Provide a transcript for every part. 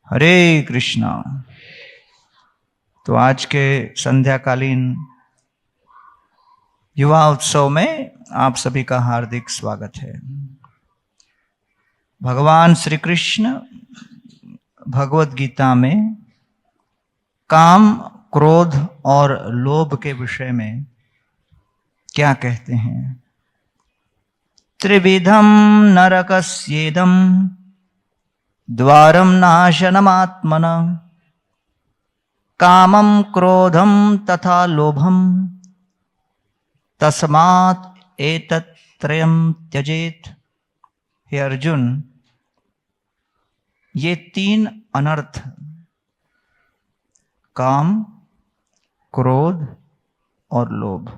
हरे कृष्णा। तो आज के संध्याकालीन युवा उत्सव में आप सभी का हार्दिक स्वागत है। भगवान श्री कृष्ण भगवत गीता में काम, क्रोध और लोभ के विषय में क्या कहते हैं? त्रिविधम नरकस्येदम द्वारम नाशनमात्मन कामं क्रोधम तथा लोभम तस्मात् एतत् त्रयं त्यजेत। हे अर्जुन, ये तीन अनर्थ काम, क्रोध और लोभ,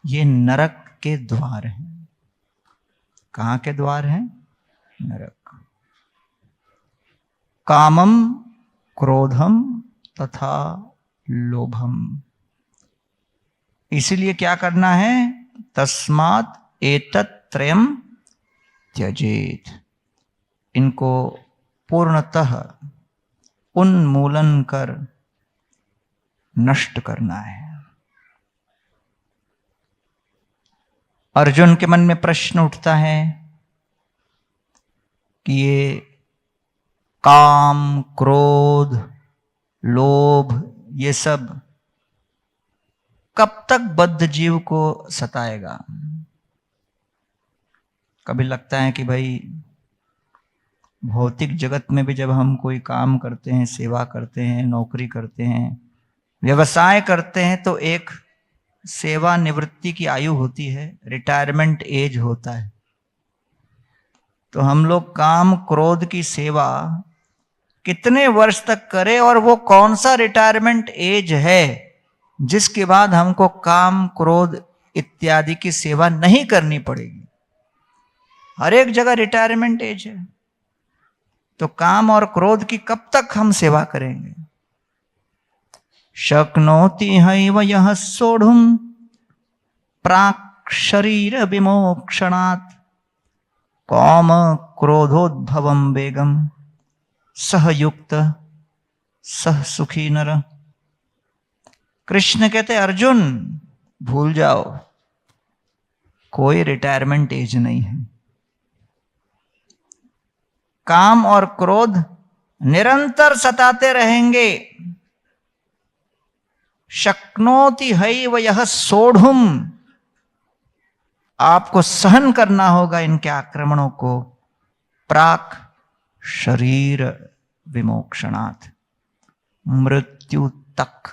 ये नरक के द्वार हैं। कहाँ के द्वार हैं? नरक। कामम क्रोधम तथा लोभम। इसलिए क्या करना है? तस्मात् एतत् त्रयं त्यजेत। इनको पूर्णतः उन्मूलन कर नष्ट करना है। अर्जुन के मन में प्रश्न उठता है कि ये काम, क्रोध, लोभ, ये सब कब तक बद्ध जीव को सताएगा? कभी लगता है कि भाई भौतिक जगत में भी जब हम कोई काम करते हैं, सेवा करते हैं, नौकरी करते हैं, व्यवसाय करते हैं, तो एक सेवा निवृत्ति की आयु होती है, रिटायरमेंट एज होता है। तो हम लोग काम, क्रोध की सेवा कितने वर्ष तक करें, और वो कौन सा रिटायरमेंट एज है जिसके बाद हमको काम, क्रोध इत्यादि की सेवा नहीं करनी पड़ेगी? हर एक जगह रिटायरमेंट एज है। तो काम और क्रोध की कब तक हम सेवा करेंगे? शक्नोति हैव यः सोढुं प्राक् शरीर विमोक्षणात् काम क्रोधोद्भवं वेगम सह युक्त सह सुखी नर। कृष्ण कहते अर्जुन, भूल जाओ, कोई रिटायरमेंट एज नहीं है। काम और क्रोध निरंतर सताते रहेंगे। शक्नोति हैव यः सोढुं, आपको सहन करना होगा इनके आक्रमणों को। प्राक शरीर विमोक्षणात्, मृत्यु तक,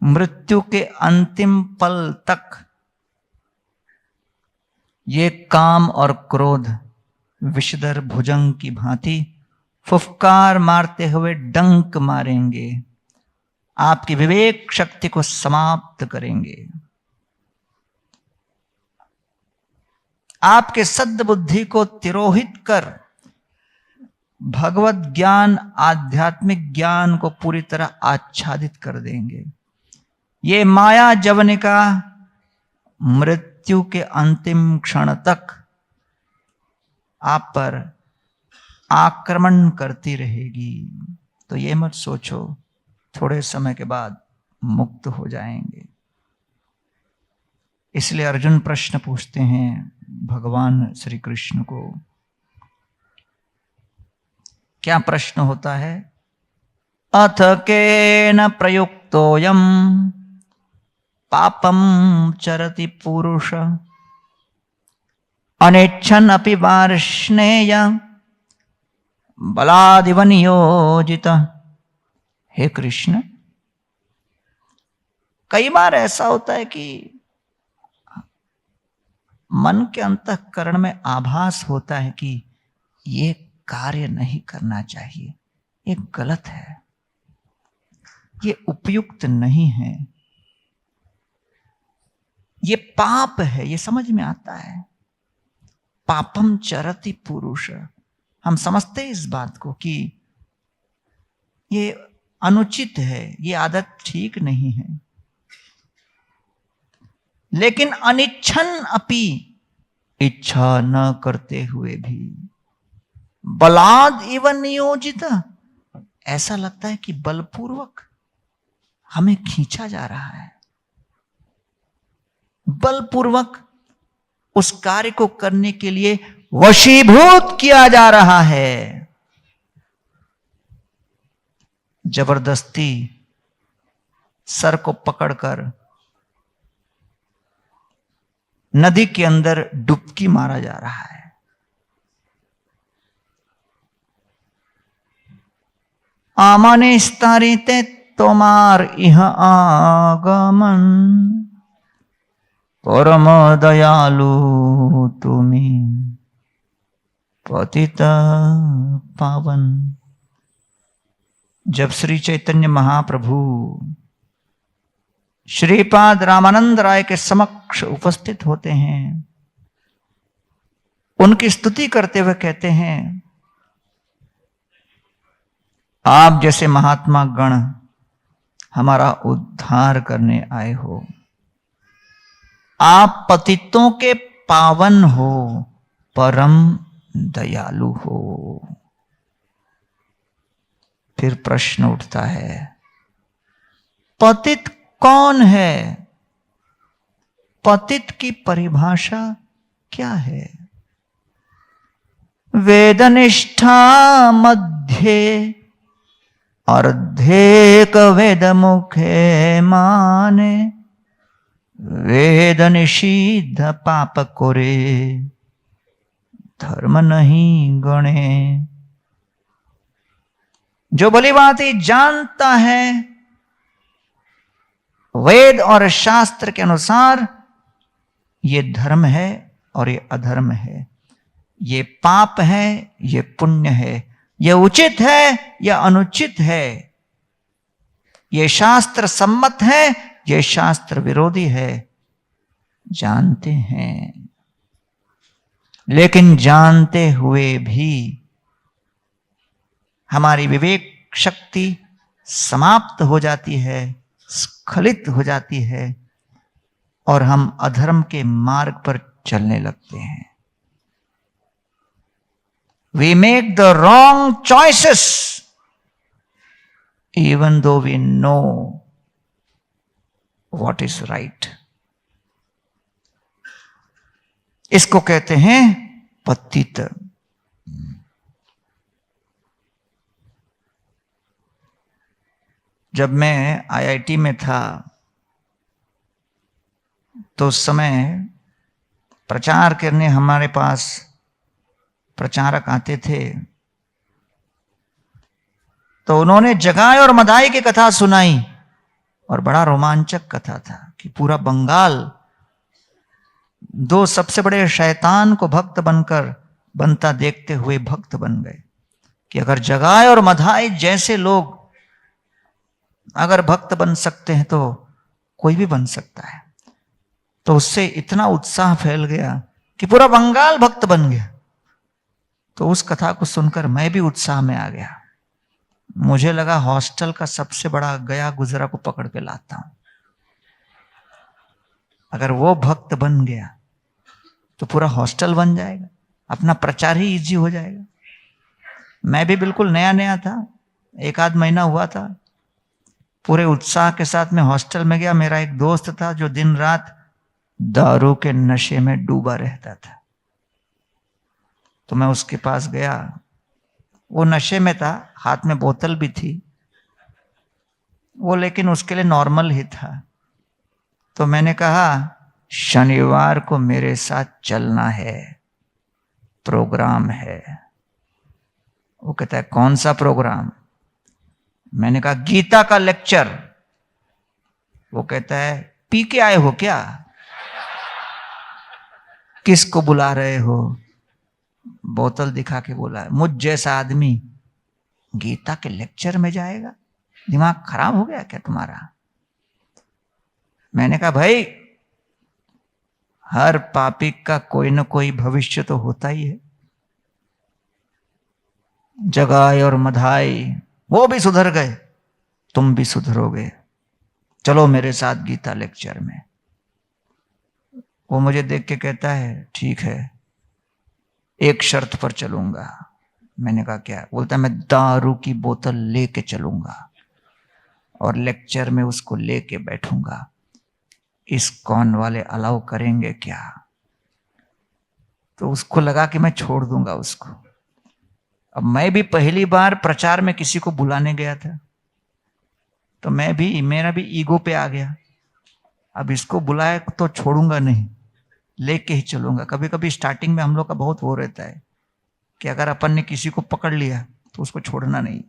मृत्यु के अंतिम पल तक ये काम और क्रोध विषधर भुजंग की भांति फुफकार मारते हुए डंक मारेंगे, आपकी विवेक शक्ति को समाप्त करेंगे, आपके सद्बुद्धि को तिरोहित कर भगवत ज्ञान, आध्यात्मिक ज्ञान को पूरी तरह आच्छादित कर देंगे। ये माया जवनिका मृत्यु के अंतिम क्षण तक आप पर आक्रमण करती रहेगी। तो ये मत सोचो थोड़े समय के बाद मुक्त हो जाएंगे। इसलिए अर्जुन प्रश्न पूछते हैं भगवान श्री कृष्ण को। क्या प्रश्न होता है? अथ केन प्रयुक्तोऽयं पापं चरति पुरुष अनेच्छन् अपि वार्ष्णेय बलादिव नियोजितः। हे कृष्ण, कई बार ऐसा होता है कि मन के अंतःकरण में आभास होता है कि ये कार्य नहीं करना चाहिए, ये गलत है, ये उपयुक्त नहीं है, ये पाप है, ये समझ में आता है। पापम चरति पुरुष, हम समझते हैं इस बात को कि ये अनुचित है, ये आदत ठीक नहीं है। लेकिन अनिच्छन अपि, इच्छा न करते हुए भी बलाद इव नियोजित, ऐसा लगता है कि बलपूर्वक हमें खींचा जा रहा है, बलपूर्वक उस कार्य को करने के लिए वशीभूत किया जा रहा है। जबरदस्ती सर को पकड़कर नदी के अंदर डुबकी मारा जा रहा है। आमने स्तरिते तोमार इह आगमन, परम दयालु तुमी पतित पावन। जब श्री चैतन्य महाप्रभु श्रीपाद रामानंद राय के समक्ष उपस्थित होते हैं, उनकी स्तुति करते हुए कहते हैं, आप जैसे महात्मा गण हमारा उद्धार करने आए हो, आप पतितों के पावन हो, परम दयालु हो। फिर प्रश्न उठता है, पतित कौन है? पतित की परिभाषा क्या है? वेदनिष्ठा मध्ये अर्धेक वेद मुखे माने, वेद निषिद्ध पाप कोरे धर्म नहीं गणे। जो भली भांति जानता है वेद और शास्त्र के अनुसार ये धर्म है और ये अधर्म है, ये पाप है, ये पुण्य है, ये उचित है या अनुचित है, ये शास्त्र सम्मत है, ये शास्त्र विरोधी है, जानते हैं। लेकिन जानते हुए भी हमारी विवेक शक्ति समाप्त हो जाती है, स्खलित हो जाती है और हम अधर्म के मार्ग पर चलने लगते हैं। We make the wrong choices even though we know what is right. इसको कहते हैं पतित। जब मैं आईआईटी में था तो उस समय प्रचार करने हमारे पास प्रचारक आते थे, तो उन्होंने जगाई और मदाई की कथा सुनाई और बड़ा रोमांचक कथा था कि पूरा बंगाल दो सबसे बड़े शैतान को भक्त बनता देखते हुए भक्त बन गए कि अगर जगाई और मदाई जैसे लोग अगर भक्त बन सकते हैं तो कोई भी बन सकता है। तो उससे इतना उत्साह फैल गया कि पूरा बंगाल भक्त बन गया। तो उस कथा को सुनकर मैं भी उत्साह में आ गया। मुझे लगा हॉस्टल का सबसे बड़ा गया गुजरा को पकड़ के लाता हूं। अगर वो भक्त बन गया तो पूरा हॉस्टल बन जाएगा, अपना प्रचार ही इजी हो जाएगा। मैं भी बिल्कुल नया नया था, 1 आध महीना हुआ था। पूरे उत्साह के साथ में हॉस्टल में गया। मेरा एक दोस्त था जो दिन रात दारू के नशे में डूबा रहता था, तो मैं उसके पास गया। वो नशे में था, हाथ में बोतल भी थी वो, लेकिन उसके लिए नॉर्मल ही था। तो मैंने कहा, शनिवार को मेरे साथ चलना है, प्रोग्राम है। वो कहता है, कौन सा प्रोग्राम? मैंने कहा, गीता का लेक्चर। वो कहता है, पी के आए हो क्या? किसको बुला रहे हो? बोतल दिखा के बोला है, मुझ जैसा आदमी गीता के लेक्चर में जाएगा? दिमाग खराब हो गया क्या तुम्हारा? मैंने कहा, भाई हर पापी का कोई ना कोई भविष्य तो होता ही है। जगाई और मधाई वो भी सुधर गए, तुम भी सुधरोगे, चलो मेरे साथ गीता लेक्चर में। वो मुझे देख के कहता है, ठीक है, एक शर्त पर चलूंगा। मैंने कहा क्या? बोलता मैं दारू की बोतल लेके चलूंगा और लेक्चर में उसको लेके बैठूंगा। इस्कॉन वाले अलाउ करेंगे क्या? तो उसको लगा कि मैं छोड़ दूंगा उसको। अब मैं भी पहली बार प्रचार में किसी को बुलाने गया था, तो मेरा भी ईगो पे आ गया। अब इसको बुलाए तो छोड़ूंगा नहीं, लेके ही चलूंगा। कभी कभी स्टार्टिंग में हम लोग का बहुत वो रहता है कि अगर अपन ने किसी को पकड़ लिया तो उसको छोड़ना नहीं।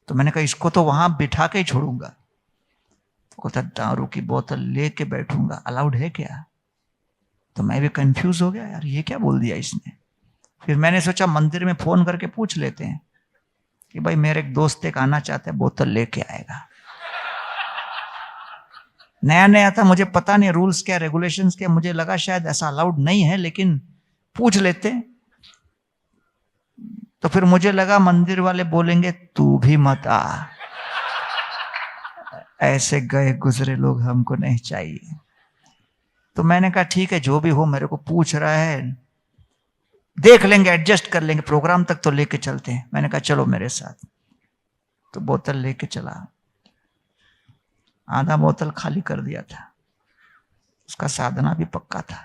तो मैंने कहा इसको तो वहां बिठा के ही छोड़ूंगा। तो कहता दारू की बोतल लेके बैठूंगा, अलाउड है क्या? तो मैं भी कंफ्यूज हो गया, यार ये क्या बोल दिया इसने। फिर मैंने सोचा मंदिर में फोन करके पूछ लेते हैं कि भाई मेरे एक दोस्त एक आना चाहते हैं, बोतल लेके आएगा। नया नया था, मुझे पता नहीं रूल्स क्या रेगुलेशंस क्या, मुझे लगा शायद ऐसा अलाउड नहीं है, लेकिन पूछ लेते। तो फिर मुझे लगा मंदिर वाले बोलेंगे तू भी मत आ, ऐसे गए गुजरे लोग हमको नहीं चाहिए। तो मैंने कहा ठीक है जो भी हो, मेरे को पूछ रहा है, देख लेंगे, एडजस्ट कर लेंगे, प्रोग्राम तक तो लेके चलते हैं। मैंने कहा चलो मेरे साथ। तो बोतल लेके चला, आधा बोतल खाली कर दिया था। उसका साधना भी पक्का था,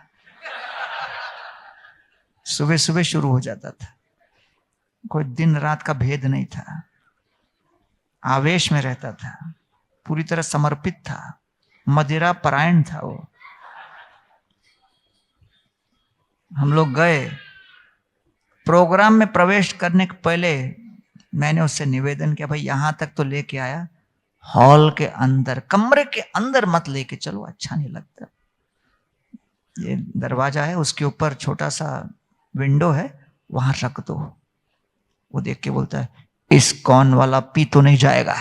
सुबह सुबह शुरू हो जाता था, कोई दिन रात का भेद नहीं था, आवेश में रहता था, पूरी तरह समर्पित था, मदिरा परायण था वो। हम लोग गए, प्रोग्राम में प्रवेश करने के पहले मैंने उससे निवेदन किया, भाई यहां तक तो लेके आया, हॉल के अंदर, कमरे के अंदर मत लेके चलो, अच्छा नहीं लगता। ये दरवाजा है, उसके ऊपर छोटा सा विंडो है, वहां रख दो। वो देख के बोलता है इस्कॉन वाला पी तो नहीं जाएगा।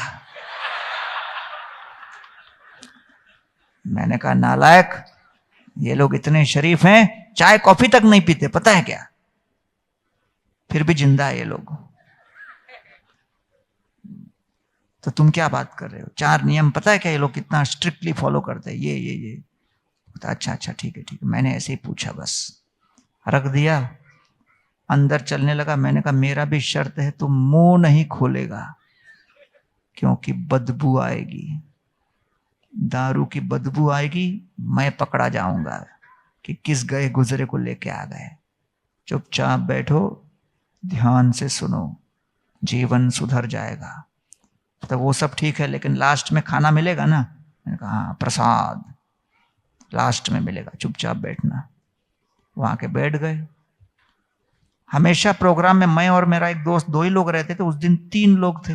मैंने कहा नालायक, ये लोग इतने शरीफ हैं, चाय कॉफी तक नहीं पीते, पता है क्या? फिर भी जिंदा है ये लोग। तो तुम क्या बात कर रहे हो? 4 नियम पता है क्या ये लोग कितना स्ट्रिक्टली फॉलो करते हैं? ये अच्छा अच्छा ठीक है ठीक है, मैंने ऐसे ही पूछा बस। रख दिया, अंदर चलने लगा। मैंने कहा मेरा भी शर्त है, तुम मुंह नहीं खोलेगा क्योंकि बदबू आएगी, दारू की बदबू आएगी, मैं पकड़ा जाऊंगा कि किस गए गुजरे को लेके आ गए। चुपचाप बैठो, ध्यान से सुनो, जीवन सुधर जाएगा। तो वो सब ठीक है, लेकिन लास्ट में खाना मिलेगा ना? मैंने कहा हाँ, प्रसाद लास्ट में मिलेगा, चुपचाप बैठना। वहां के बैठ गए। हमेशा प्रोग्राम में मैं और मेरा एक दोस्त 2 ही लोग रहते थे, उस दिन 3 लोग थे।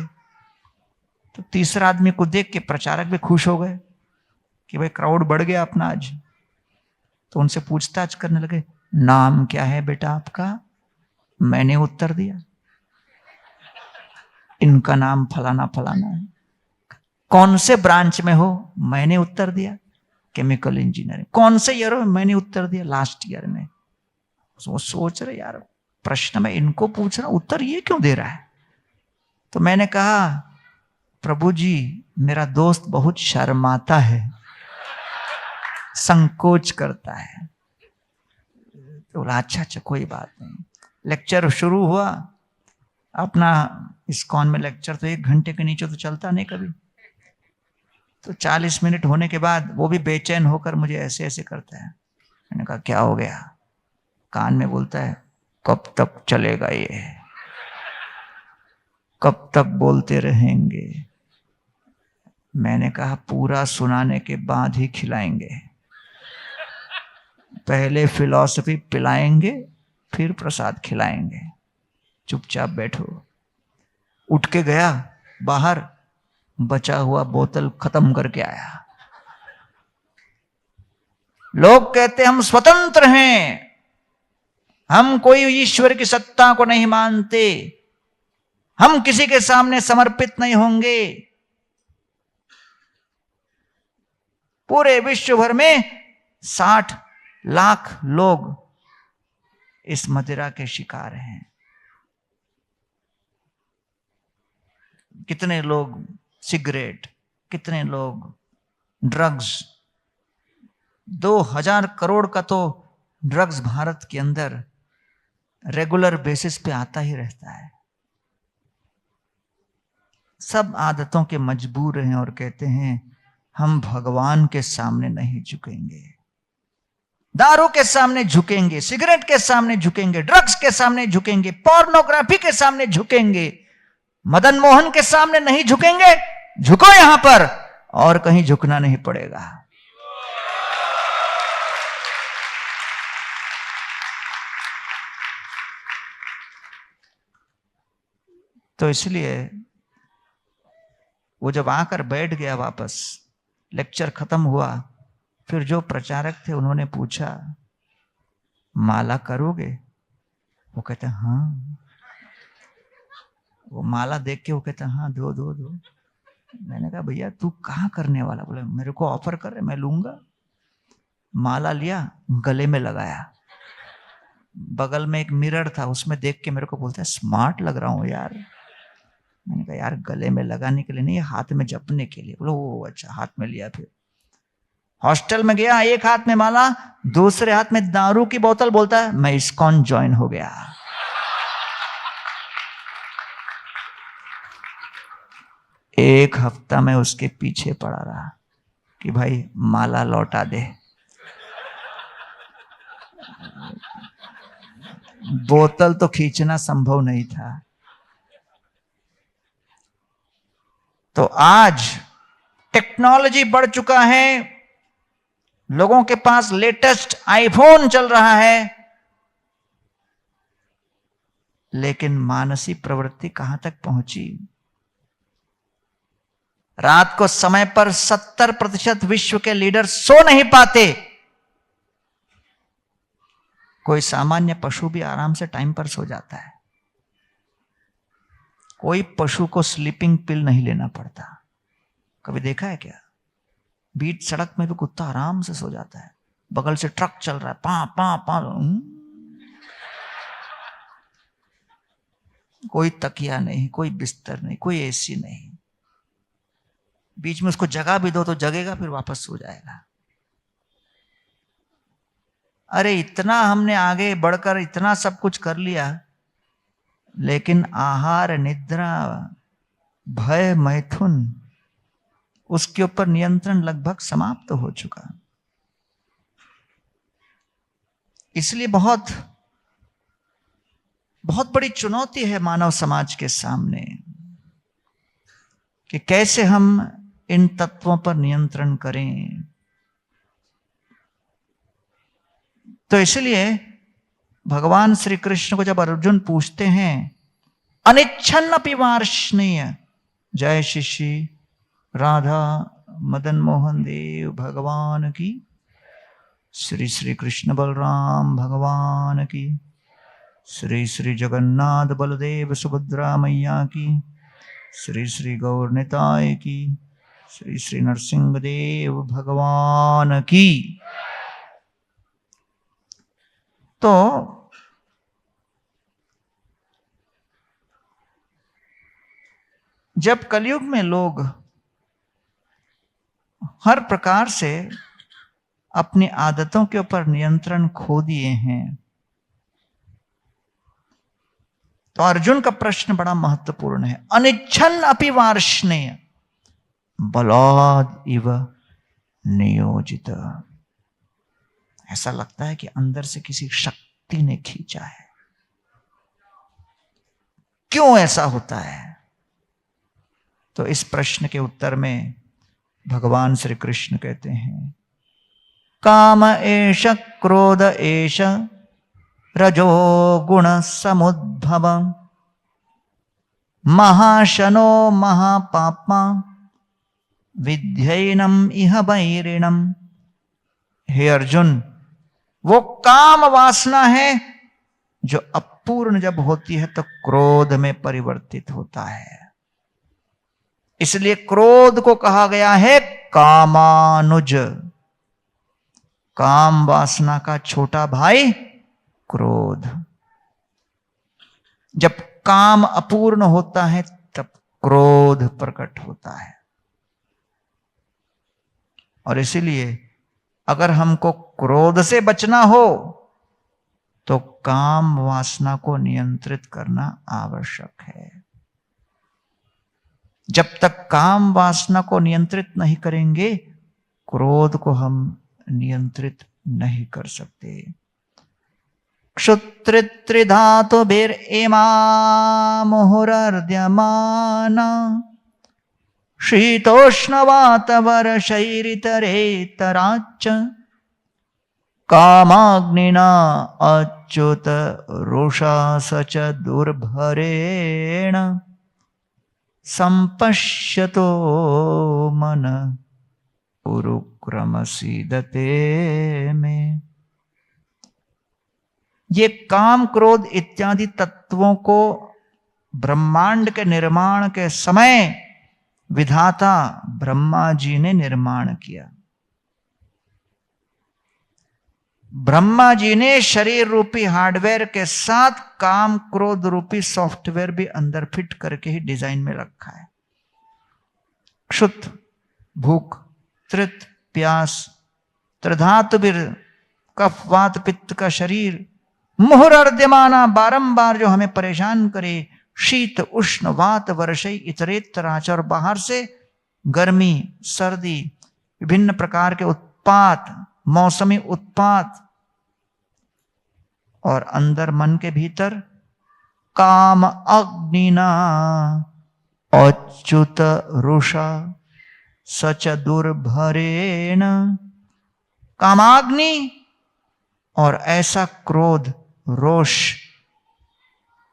तो तीसरा आदमी को देख के प्रचारक भी खुश हो गए कि भाई क्राउड बढ़ गया अपना आज। तो उनसे पूछताछ करने लगे, नाम क्या है बेटा आपका? मैंने उत्तर दिया इनका नाम फलाना फलाना है। कौन से ब्रांच में हो? मैंने उत्तर दिया केमिकल इंजीनियरिंग। कौन से ईयर में? मैंने उत्तर दिया लास्ट ईयर में। वो सोच रहे यार, प्रश्न मैं इनको पूछ रहा हूं, उत्तर ये क्यों दे रहा है? तो मैंने कहा प्रभु जी, मेरा दोस्त बहुत शर्माता है, संकोच करता है। तो बोला अच्छा अच्छा कोई बात नहीं। लेक्चर शुरू हुआ। अपना इस्कॉन में लेक्चर तो 1 घंटे के नीचे तो चलता नहीं कभी। तो 40 मिनट होने के बाद वो भी बेचैन होकर मुझे ऐसे ऐसे करता है। मैंने कहा क्या हो गया? कान में बोलता है कब तक चलेगा ये, कब तक बोलते रहेंगे? मैंने कहा पूरा सुनाने के बाद ही खिलाएंगे, पहले फिलॉसफी पिलाएंगे फिर प्रसाद खिलाएंगे, चुपचाप बैठो। उठ के गया बाहर, बचा हुआ बोतल खत्म करके आया। लोग कहते हम स्वतंत्र हैं, हम कोई ईश्वर की सत्ता को नहीं मानते, हम किसी के सामने समर्पित नहीं होंगे। पूरे विश्व भर में 60 लाख लोग इस मदिरा के शिकार हैं। कितने लोग सिगरेट, कितने लोग ड्रग्स। 2000 करोड़ का तो ड्रग्स भारत के अंदर रेगुलर बेसिस पे आता ही रहता है। सब आदतों के मजबूर हैं और कहते हैं हम भगवान के सामने नहीं झुकेंगे। दारू के सामने झुकेंगे, सिगरेट के सामने झुकेंगे, ड्रग्स के सामने झुकेंगे, पोर्नोग्राफी के सामने झुकेंगे, मदन मोहन के सामने नहीं झुकेंगे। झुको यहां पर, और कहीं झुकना नहीं पड़ेगा। तो इसलिए वो जब आकर बैठ गया वापस, लेक्चर खत्म हुआ, फिर जो प्रचारक थे उन्होंने पूछा माला करोगे? वो कहते हाँ। वो माला देख के वो कहते हाँ दो दो दो। मैंने कहा भैया तू कहाँ करने वाला? बोले मेरे को ऑफर कर रहे, मैं लूंगा। माला लिया, गले में लगाया। बगल में एक मिरर था, उसमें देख के मेरे को बोलता है स्मार्ट लग रहा हूं यार। मैंने कहा यार गले में लगाने के लिए नहीं, हाथ में जपने के लिए। बोलो वो अच्छा, हाथ में लिया। फिर हॉस्टल में गया, एक हाथ में माला, दूसरे हाथ में दारू की बोतल। बोलता है मैं इस्कॉन ज्वाइन हो गया। एक हफ्ता में उसके पीछे पड़ा रहा कि भाई माला लौटा दे। बोतल तो खींचना संभव नहीं था। तो आज टेक्नोलॉजी बढ़ चुका है, लोगों के पास लेटेस्ट आईफोन चल रहा है, लेकिन मानसिक प्रवृत्ति कहां तक पहुंची? रात को समय पर 70% विश्व के लीडर सो नहीं पाते। कोई सामान्य पशु भी आराम से टाइम पर सो जाता है। कोई पशु को स्लीपिंग पिल नहीं लेना पड़ता। कभी देखा है क्या? बीच सड़क में भी कुत्ता आराम से सो जाता है। बगल से ट्रक चल रहा है, पा पा पा, कोई तकिया नहीं, कोई बिस्तर नहीं, कोई एसी नहीं। बीच में उसको जगह भी दो तो जगेगा, फिर वापस सो जाएगा। अरे इतना हमने आगे बढ़कर इतना सब कुछ कर लिया, लेकिन आहार, निद्रा, भय, मैथुन, उसके ऊपर नियंत्रण लगभग समाप्त हो चुका। इसलिए बहुत बहुत बड़ी चुनौती है मानव समाज के सामने कि कैसे हम इन तत्वों पर नियंत्रण करें। तो इसलिए भगवान श्री कृष्ण को जब अर्जुन पूछते हैं अनिच्छन्नपि वार्ष्णेय, जय श्री राधा मदन मोहन देव भगवान की, श्री श्री कृष्ण बलराम भगवान की, श्री श्री जगन्नाथ बलदेव सुभद्रा मैया की, श्री श्री गौर निताय की, श्री श्री नरसिंह देव भगवान की। तो जब कलयुग में लोग हर प्रकार से अपनी आदतों के ऊपर नियंत्रण खो दिए हैं, तो अर्जुन का प्रश्न बड़ा महत्वपूर्ण है। अनिच्छन् अपि वार्ष्णेय बलाद इव नियोजित। ऐसा लगता है कि अंदर से किसी शक्ति ने खींचा है। क्यों ऐसा होता है? तो इस प्रश्न के उत्तर में भगवान श्री कृष्ण कहते हैं काम एष क्रोध एष रजो गुण समुद्भव महाशनो महापापा विध्यैनम इह वैरिणम। हे अर्जुन, वो काम वासना है जो अपूर्ण जब होती है तो क्रोध में परिवर्तित होता है। इसलिए क्रोध को कहा गया है कामानुज। काम वासना का छोटा भाई क्रोध। जब काम अपूर्ण होता है तब क्रोध प्रकट होता है। और इसीलिए अगर हमको क्रोध से बचना हो तो काम वासना को नियंत्रित करना आवश्यक है। जब तक काम वासना को नियंत्रित नहीं करेंगे, क्रोध को हम नियंत्रित नहीं कर सकते। क्षुत्रित्रिधातुभिर एमा मुहुरर्द्यमान शीतोष्णवातवर्षैरितरेतराच्च कामाग्निना अच्युत रुषा स च दुर्भरेण संपश्यतो मन उरुक्रमसीदते में। ये काम क्रोध इत्यादि तत्वों को ब्रह्मांड के निर्माण के समय विधाता ब्रह्मा जी ने निर्माण किया। ब्रह्मा जी ने शरीर रूपी हार्डवेयर के साथ काम क्रोध रूपी सॉफ्टवेयर भी अंदर फिट करके ही डिजाइन में रखा है। क्षुत भूख, त्रित प्यास, त्रिधातुभिर कफ वात पित्त का शरीर, मुहुरर्द्यमाना बारंबार जो हमें परेशान करे, शीत उष्ण वात वर्षई इतरेतराच, और बाहर से गर्मी सर्दी विभिन्न प्रकार के उत्पात, मौसमी उत्पात, और अंदर मन के भीतर काम अग्निना अच्युत रुषा सच दुर्भरेण, कामाग्नि और ऐसा क्रोध रोष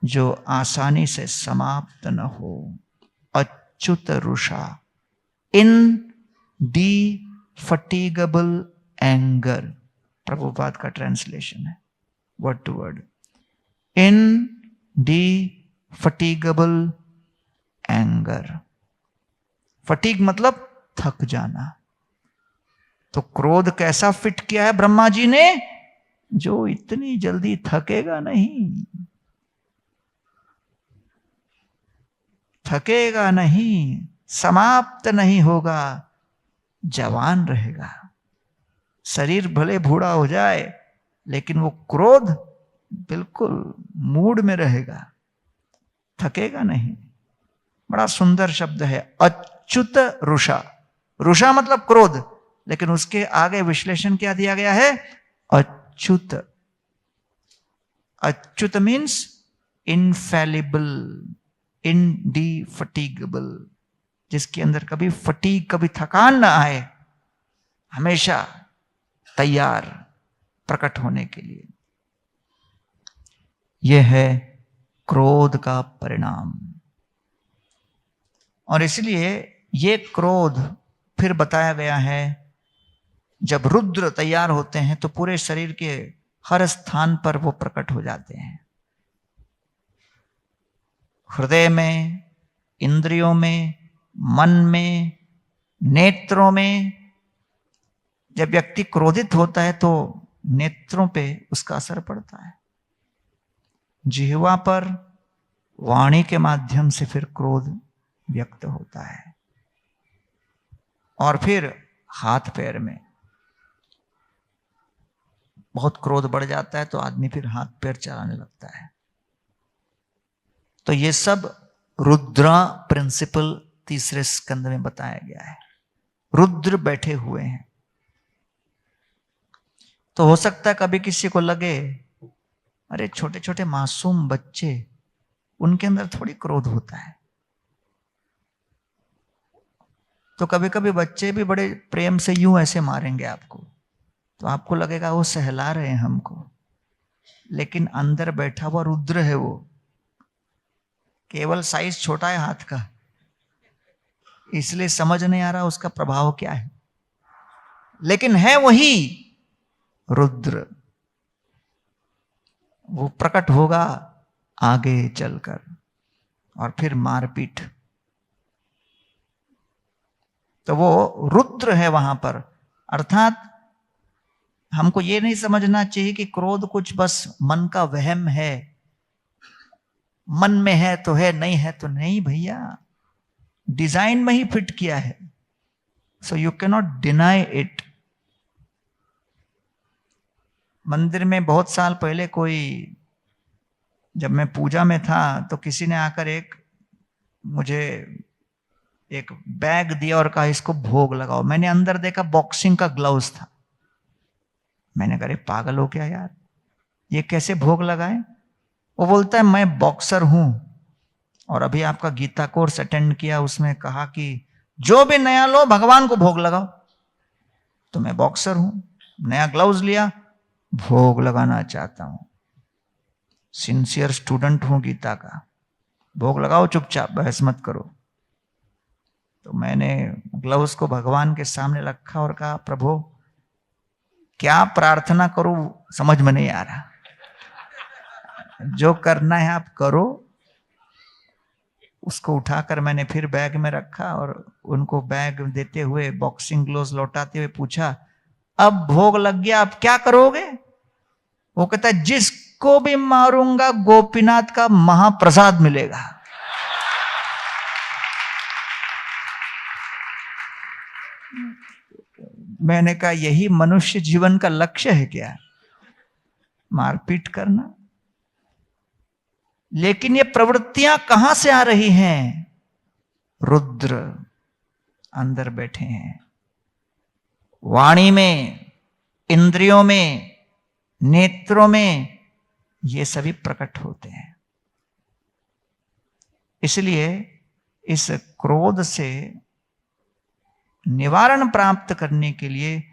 जो आसानी से समाप्त न हो, अच्युत रुषा, इनडिफटिगेबल एंगर, प्रभुपाद का ट्रांसलेशन है word to word, indefatigable anger. Fatigue मतलब थक जाना। तो क्रोध कैसा फिट किया है ब्रह्मा जी ने, जो इतनी जल्दी थकेगा नहीं, थकेगा नहीं, समाप्त नहीं होगा, जवान रहेगा। शरीर भले बूढ़ा हो जाए लेकिन वो क्रोध बिल्कुल मूड में रहेगा, थकेगा नहीं। बड़ा सुंदर शब्द है अच्युत रुषा। रुषा मतलब क्रोध, लेकिन उसके आगे विश्लेषण क्या दिया गया है, अच्युत। अच्युत मीन्स इनफैलिबल, इनडिफटिगेबल, जिसके अंदर कभी फटीग, कभी थकान ना आए, हमेशा तैयार प्रकट होने के लिए। यह है क्रोध का परिणाम। और इसलिए ये क्रोध फिर बताया गया है, जब रुद्र तैयार होते हैं तो पूरे शरीर के हर स्थान पर वो प्रकट हो जाते हैं। हृदय में, इंद्रियों में, मन में, नेत्रों में। जब व्यक्ति क्रोधित होता है तो नेत्रों पे उसका असर पड़ता है, जिह्वा पर, वाणी के माध्यम से फिर क्रोध व्यक्त होता है, और फिर हाथ पैर में बहुत क्रोध बढ़ जाता है तो आदमी फिर हाथ पैर चलाने लगता है। तो ये सब रुद्रा प्रिंसिपल तीसरे स्कंद में बताया गया है। रुद्र बैठे हुए हैं। तो हो सकता है कभी किसी को लगे, अरे छोटे छोटे मासूम बच्चे, उनके अंदर थोड़ी क्रोध होता है। तो कभी कभी बच्चे भी बड़े प्रेम से यूं ऐसे मारेंगे आपको, तो आपको लगेगा वो सहला रहे हैं हमको, लेकिन अंदर बैठा हुआ रुद्र है। वो केवल साइज छोटा है हाथ का, इसलिए समझ नहीं आ रहा उसका प्रभाव क्या है, लेकिन है वही रुद्र। वो प्रकट होगा आगे चलकर, और फिर मारपीट। तो वो रुद्र है वहां पर। अर्थात हमको ये नहीं समझना चाहिए कि क्रोध कुछ बस मन का वहम है, मन में है तो है, नहीं है तो नहीं। भैया डिजाइन में ही फिट किया है, so you can not deny it. मंदिर में बहुत साल पहले कोई, जब मैं पूजा में था, तो किसी ने आकर एक मुझे एक बैग दिया और कहा इसको भोग लगाओ। मैंने अंदर देखा बॉक्सिंग का ग्लव्स था। मैंने कहा अरे पागल हो क्या यार, ये कैसे भोग लगाए? वो बोलता है मैं बॉक्सर हूं और अभी आपका गीता कोर्स अटेंड किया, उसमें कहा कि जो भी नया लो भगवान को भोग लगाओ। तो मैं बॉक्सर हूं, नया ग्लव्स लिया, भोग लगाना चाहता हूं। सिंसियर स्टूडेंट हूं गीता का, भोग लगाओ चुपचाप, बहस मत करो। तो मैंने ग्लव्स को भगवान के सामने रखा और कहा प्रभु क्या प्रार्थना करूं समझ में नहीं आ रहा, जो करना है आप करो। उसको उठाकर मैंने फिर बैग में रखा और उनको बैग देते हुए बॉक्सिंग ग्लोव्स लौटाते हुए पूछा अब भोग लग गया, अब क्या करोगे? वो कहता है जिसको भी मारूंगा गोपीनाथ का महाप्रसाद मिलेगा। मैंने कहा यही मनुष्य जीवन का लक्ष्य है क्या, मारपीट करना? लेकिन ये प्रवृत्तियां कहां से आ रही हैं? रुद्र अंदर बैठे हैं, वाणी में, इंद्रियों में, नेत्रों में, ये सभी प्रकट होते हैं। इसलिए इस क्रोध से निवारण प्राप्त करने के लिए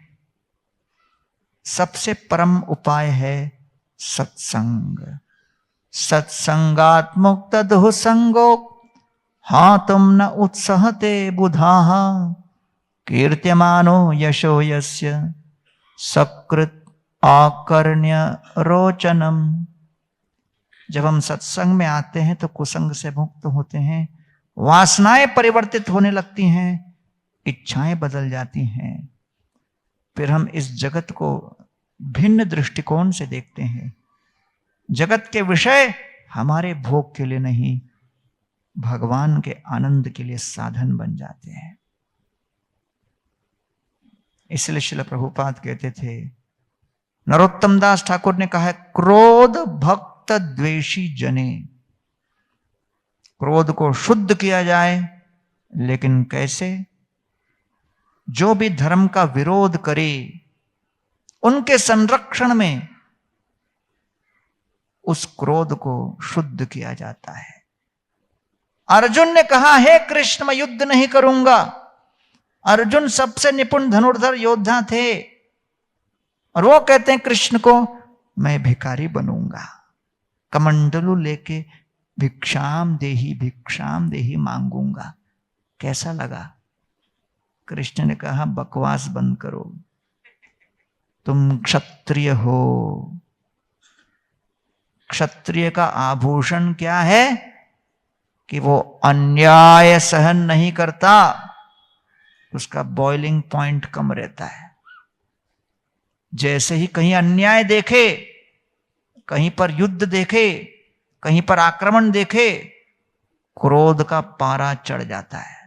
सबसे परम उपाय है सत्संग। सत्संगात् मुक्तदुः संगो हाँ तुम न उत्सहते बुधाः कीर्त्यमानो यशो यस्य सकृत आकर्ण्य रोचनम। जब हम सत्संग में आते हैं तो कुसंग से मुक्त होते हैं, वासनाएं परिवर्तित होने लगती हैं, इच्छाएं बदल जाती हैं। फिर हम इस जगत को भिन्न दृष्टिकोण से देखते हैं। जगत के विषय हमारे भोग के लिए नहीं, भगवान के आनंद के लिए साधन बन जाते हैं। इसलिए श्रील प्रभुपाद कहते थे, नरोत्तम दास ठाकुर ने कहा है क्रोध भक्त द्वेषी जने। क्रोध को शुद्ध किया जाए, लेकिन कैसे? जो भी धर्म का विरोध करे उनके संरक्षण में उस क्रोध को शुद्ध किया जाता है। अर्जुन ने कहा हे कृष्ण मैं युद्ध नहीं करूंगा। अर्जुन सबसे निपुण धनुर्धर योद्धा थे और वो कहते हैं कृष्ण को मैं भिखारी बनूंगा, कमंडलू लेके भिक्षाम देही मांगूंगा। कैसा लगा? कृष्ण ने कहा बकवास बंद करो, तुम क्षत्रिय हो। क्षत्रिय का आभूषण क्या है कि वो अन्याय सहन नहीं करता, उसका बॉइलिंग पॉइंट कम रहता है। जैसे ही कहीं अन्याय देखे, कहीं पर युद्ध देखे, कहीं पर आक्रमण देखे, क्रोध का पारा चढ़ जाता है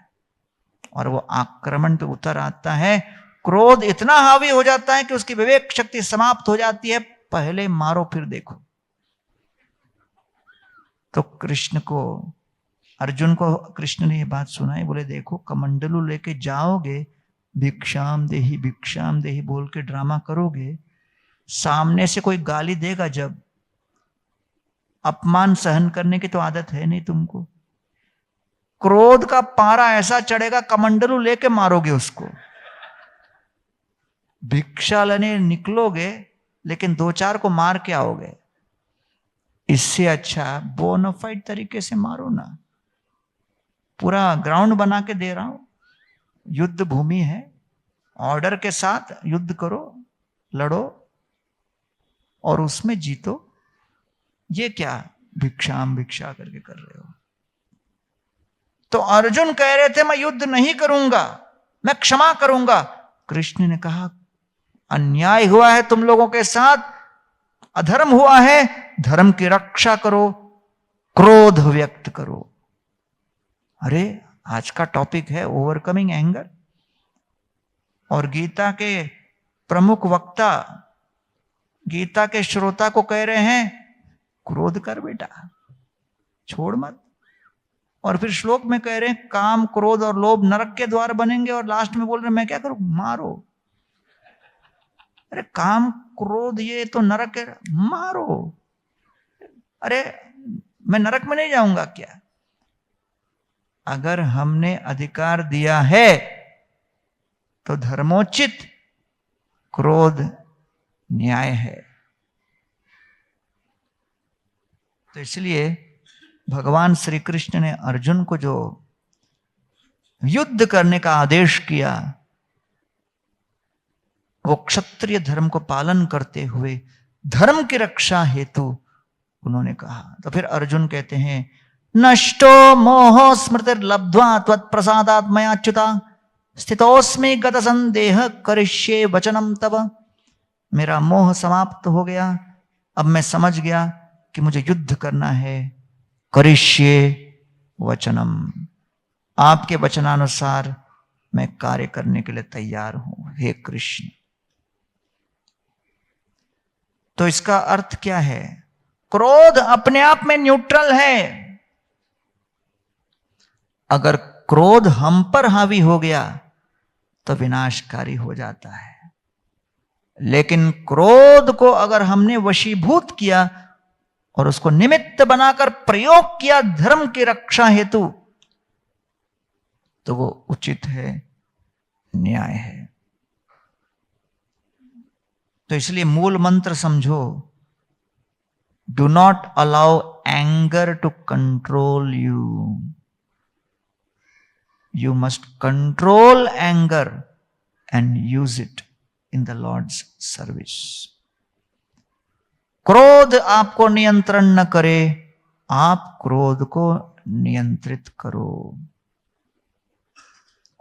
और वो आक्रमण पे उतर आता है। क्रोध इतना हावी हो जाता है कि उसकी विवेक शक्ति समाप्त हो जाती है। पहले मारो फिर देखो। तो कृष्ण को, अर्जुन को कृष्ण ने ये बात सुनाई, बोले देखो कमंडलू लेके जाओगे, भिक्षाम देही बोल के ड्रामा करोगे, सामने से कोई गाली देगा जब, अपमान सहन करने की तो आदत है नहीं तुमको। क्रोध का पारा ऐसा चढ़ेगा कमंडलू लेके मारोगे उसको। भिक्षा लेने निकलोगे लेकिन दो चार को मार के आओगे। इससे अच्छा बोनाफाइड तरीके से मारो ना। पूरा ग्राउंड बना के दे रहा हूं, युद्ध भूमि है, ऑर्डर के साथ युद्ध करो, लड़ो और उसमें जीतो। ये क्या भिक्षा करके कर रहे हो? तो अर्जुन कह रहे थे मैं युद्ध नहीं करूंगा, मैं क्षमा करूंगा। कृष्ण ने कहा अन्याय हुआ है तुम लोगों के साथ, अधर्म हुआ है, धर्म की रक्षा करो, क्रोध व्यक्त करो। अरे आज का टॉपिक है ओवरकमिंग एंगर, और गीता के प्रमुख वक्ता गीता के श्रोता को कह रहे हैं क्रोध कर बेटा, छोड़ मत। और फिर श्लोक में कह रहे हैं काम क्रोध और लोभ नरक के द्वार बनेंगे, और लास्ट में बोल रहे हैं मैं क्या करूं, मारो। अरे काम क्रोध ये तो नरक है, मारो। अरे मैं नरक में नहीं जाऊंगा क्या? अगर हमने अधिकार दिया है तो धर्मोचित क्रोध न्याय है। तो इसलिए भगवान श्री कृष्ण ने अर्जुन को जो युद्ध करने का आदेश किया, वो क्षत्रिय धर्म को पालन करते हुए धर्म की रक्षा हेतु उन्होंने कहा। तो फिर अर्जुन कहते हैं नष्टो मोह स्मृतिर्लब्ध्वा त्वत्प्रसादात् मयाच्युता स्थितोस्मि गत संदेह करिष्ये वचनम तव। मेरा मोह समाप्त हो गया, अब मैं समझ गया कि मुझे युद्ध करना है। करिष्ये वचनम, आपके वचनानुसार मैं कार्य करने के लिए तैयार हूं हे कृष्ण। तो इसका अर्थ क्या है? क्रोध अपने आप में न्यूट्रल है। अगर क्रोध हम पर हावी हो गया तो विनाशकारी हो जाता है, लेकिन क्रोध को अगर हमने वशीभूत किया और उसको निमित्त बनाकर प्रयोग किया धर्म की रक्षा हेतु, तो वो उचित है, न्याय है। तो इसलिए मूल मंत्र समझो, do not allow anger to control you, you must control anger and use it in the lord's service. क्रोध आपको नियंत्रण न करे, आप क्रोध को नियंत्रित करो,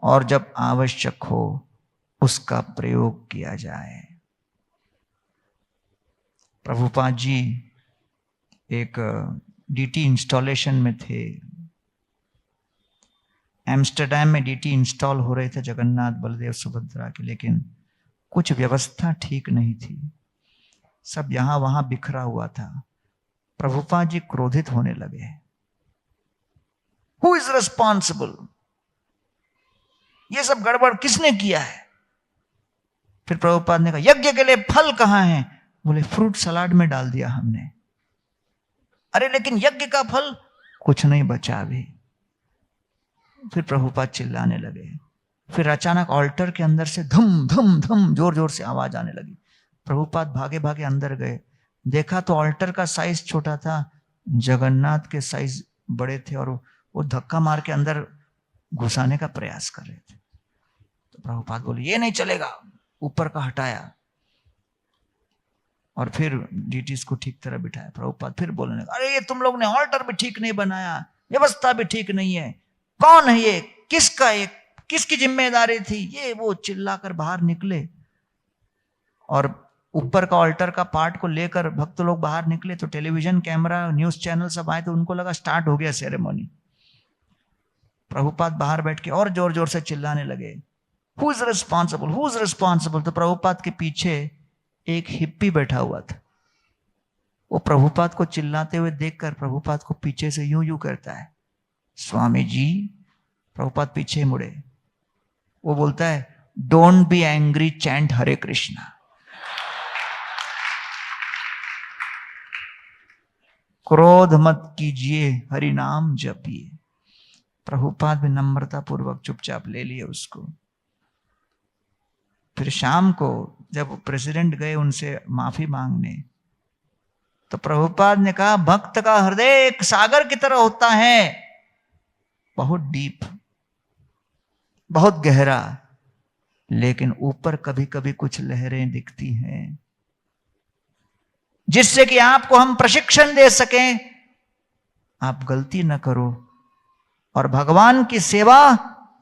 और जब आवश्यक हो उसका प्रयोग किया जाए। प्रभुपाद जी एक डीटी इंस्टॉलेशन में थे, एम्स्टरडैम में डीटी इंस्टॉल हो रहे थे जगन्नाथ बलदेव सुभद्रा के, लेकिन कुछ व्यवस्था ठीक नहीं थी, सब यहां वहां बिखरा हुआ था। प्रभुपाद जी क्रोधित होने लगे, हु इज रिस्पॉन्सिबल, ये सब गड़बड़ किसने किया है? फिर प्रभुपाद ने कहा यज्ञ के लिए फल कहां है? बोले फ्रूट सलाड में डाल दिया हमने। अरे लेकिन यज्ञ का फल कुछ नहीं बचा अभी। फिर प्रभुपाद चिल्लाने लगे। फिर अचानक ऑल्टर के अंदर से धम धम धम जोर जोर से आवाज आने लगी। प्रभुपाद भागे भागे अंदर गए, देखा तो ऑल्टर का साइज छोटा था, जगन्नाथ के साइज बड़े थे, और वो धक्का मार के अंदर घुसाने का प्रयास कर रहे थे। तो प्रभुपाद बोले ये नहीं चलेगा, ऊपर का हटाया और फिर डीटीज को ठीक तरह बिठाया। प्रभुपाद फिर बोलने लगा अरे ये तुम लोग ने ऑल्टर भी ठीक नहीं बनाया, व्यवस्था भी ठीक नहीं है, कौन है ये, किसका, ये किसकी जिम्मेदारी थी? ये वो चिल्लाकर बाहर निकले, और ऊपर का ऑल्टर का पार्ट को लेकर भक्त लोग बाहर निकले तो टेलीविजन कैमरा न्यूज चैनल सब आए, तो उनको लगा स्टार्ट हो गया सेरेमनी। प्रभुपाद बाहर बैठ के और जोर जोर से चिल्लाने लगे who is responsible, who is responsible. तो प्रभुपाद के पीछे एक हिप्पी बैठा हुआ था, वो प्रभुपाद को चिल्लाते हुए देखकर प्रभुपाद को पीछे से यूं यूं करता है स्वामी जी। प्रभुपाद पीछे मुड़े, वो बोलता है डोंट बी एंग्री, चैंट हरे कृष्णा। क्रोध मत कीजिए, हरि नाम जपिए। प्रभुपाद भी नम्रता पूर्वक चुपचाप ले लिए उसको। फिर शाम को जब प्रेसिडेंट गए उनसे माफी मांगने, तो प्रभुपाद ने कहा भक्त का हृदय एक सागर की तरह होता है, बहुत डीप, बहुत गहरा, लेकिन ऊपर कभी कभी कुछ लहरें दिखती हैं, जिससे कि आपको हम प्रशिक्षण दे सकें, आप गलती न करो और भगवान की सेवा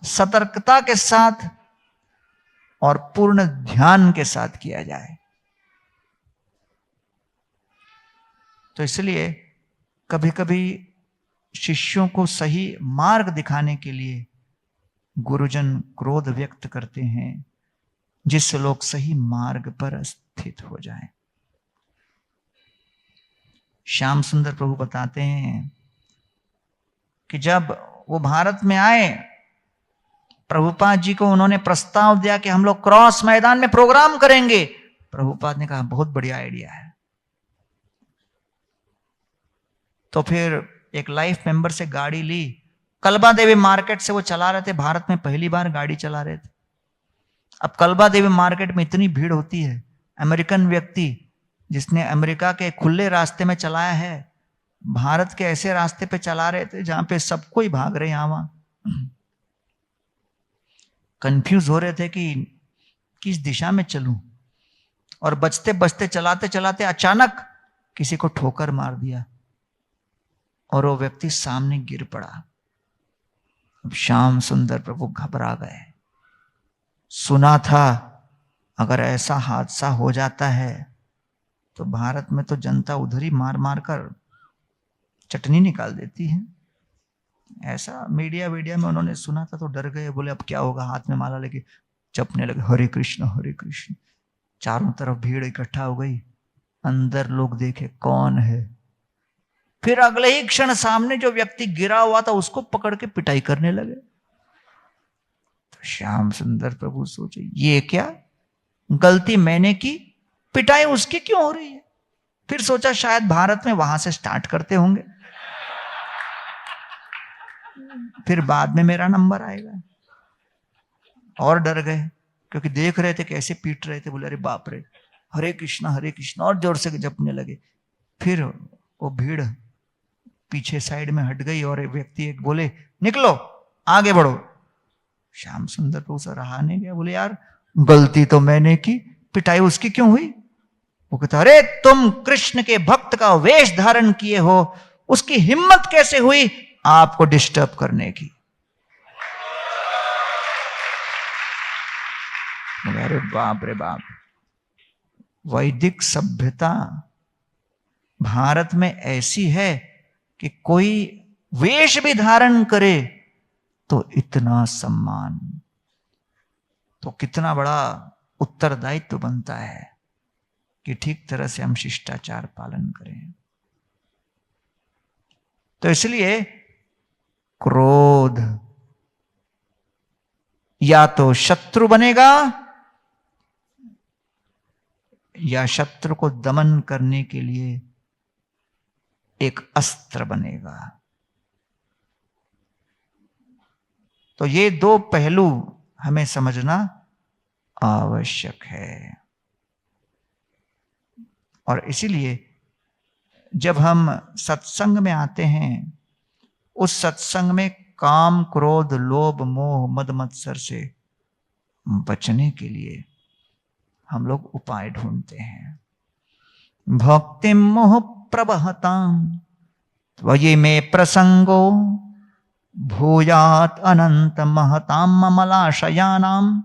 सतर्कता के साथ और पूर्ण ध्यान के साथ किया जाए। तो इसलिए कभी कभी शिष्यों को सही मार्ग दिखाने के लिए गुरुजन क्रोध व्यक्त करते हैं, जिससे लोग सही मार्ग पर स्थित हो जाएं। श्याम सुंदर प्रभु बताते हैं कि जब वो भारत में आए, प्रभुपाद जी को उन्होंने प्रस्ताव दिया कि हम लोग क्रॉस मैदान में प्रोग्राम करेंगे। प्रभुपाद ने कहा बहुत बढ़िया आइडिया है। तो फिर एक लाइफ मेंबर से गाड़ी ली, कलबा देवी मार्केट से वो चला रहे थे, भारत में पहली बार गाड़ी चला रहे थे। अब कलबा देवी मार्केट में इतनी भीड़ होती है, अमेरिकन व्यक्ति जिसने अमेरिका के खुले रास्ते में चलाया है, भारत के ऐसे रास्ते पे चला रहे थे जहां पे सब कोई भाग रहे, यहां वहां कंफ्यूज हो रहे थे कि किस दिशा में चलूं। और बचते बचते चलाते चलाते अचानक किसी को ठोकर मार दिया और वो व्यक्ति सामने गिर पड़ा। अब श्याम सुंदर प्रभु घबरा गए। सुना था अगर ऐसा हादसा हो जाता है तो भारत में तो जनता उधर ही मार मार कर चटनी निकाल देती है। ऐसा मीडिया में उन्होंने सुना था तो डर गए, बोले अब क्या होगा। हाथ में माला लेके जपने लगे, हरे कृष्ण हरे कृष्ण। चारों तरफ भीड़ इकट्ठा हो गई, अंदर लोग देखे कौन है। फिर अगले ही क्षण सामने जो व्यक्ति गिरा हुआ था उसको पकड़ के पिटाई करने लगे। तो श्याम सुंदर प्रभु सोचे ये क्या गलती मैंने की, पिटाई उसकी क्यों हो रही है। फिर सोचा शायद भारत में वहां से स्टार्ट करते होंगे, फिर बाद में मेरा नंबर आएगा। और डर गए क्योंकि देख रहे थे कैसे पीट रहे थे। बोले अरे बाप रे, हरे कृष्ण और जोर से जपने लगे। फिर वो भीड़ पीछे साइड में हट गई और एक व्यक्ति एक बोले निकलो आगे बढ़ो। श्याम सुंदर को उसे रहा नहीं गया, बोले यार गलती तो मैंने की, पिटाई उसकी क्यों हुई। वो कहता अरे तुम कृष्ण के भक्त का वेश धारण किए हो, उसकी हिम्मत कैसे हुई आपको डिस्टर्ब करने की। अरे बाप रे बाप, वैदिक सभ्यता भारत में ऐसी है कि कोई वेश भी धारण करे तो इतना सम्मान, तो कितना बड़ा उत्तरदायित्व बनता है कि ठीक तरह से हम शिष्टाचार पालन करें। तो इसलिए क्रोध या तो शत्रु बनेगा या शत्रु को दमन करने के लिए एक अस्त्र बनेगा। तो ये दो पहलू हमें समझना आवश्यक है। और इसीलिए जब हम सत्संग में आते हैं, उस सत्संग में काम क्रोध लोभ मोह मद मत्सर से बचने के लिए हम लोग उपाय ढूंढते हैं। भक्ति मोह प्रवहताम त्वयि में प्रसंगो भूयात अनंत महताम ममलाशयानाम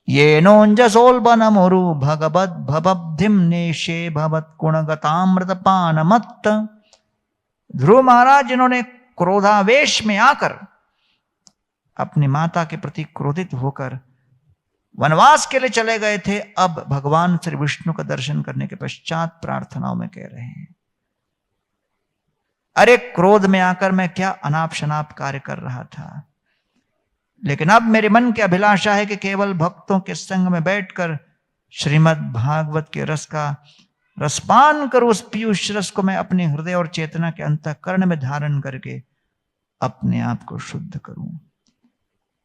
ये नोंजसोल्बनमुरु भगवद भवब्धिम नेशे भवत गुणगतामृतपान मत्त। ध्रुव महाराज जिन्होंने क्रोधावेश में आकर अपनी माता के प्रति क्रोधित होकर वनवास के लिए चले गए थे, अब भगवान श्री विष्णु का दर्शन करने के पश्चात प्रार्थनाओं में कह रहे हैं अरे क्रोध में आकर मैं क्या अनाप शनाप कार्य कर रहा था, लेकिन अब मेरे मन की अभिलाषा है कि केवल भक्तों के संग में बैठकर श्रीमद् भागवत के रस का रसपान करूं। उस पीयूष रस को मैं अपने हृदय और चेतना के अंतःकरण में धारण करके अपने आप को शुद्ध करूं।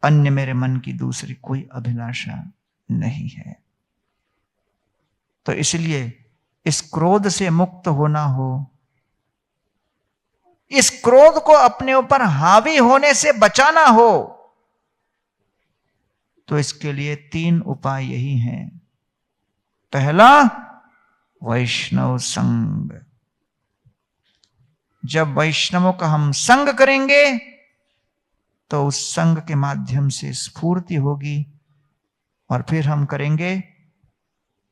अन्य मेरे मन की दूसरी कोई अभिलाषा नहीं है। तो इसलिए इस क्रोध से मुक्त होना हो, इस क्रोध को अपने ऊपर हावी होने से बचाना हो, तो इसके लिए 3 उपाय यही हैं। पहला वैष्णव संग। जब वैष्णवों का हम संग करेंगे तो उस संग के माध्यम से स्फूर्ति होगी और फिर हम करेंगे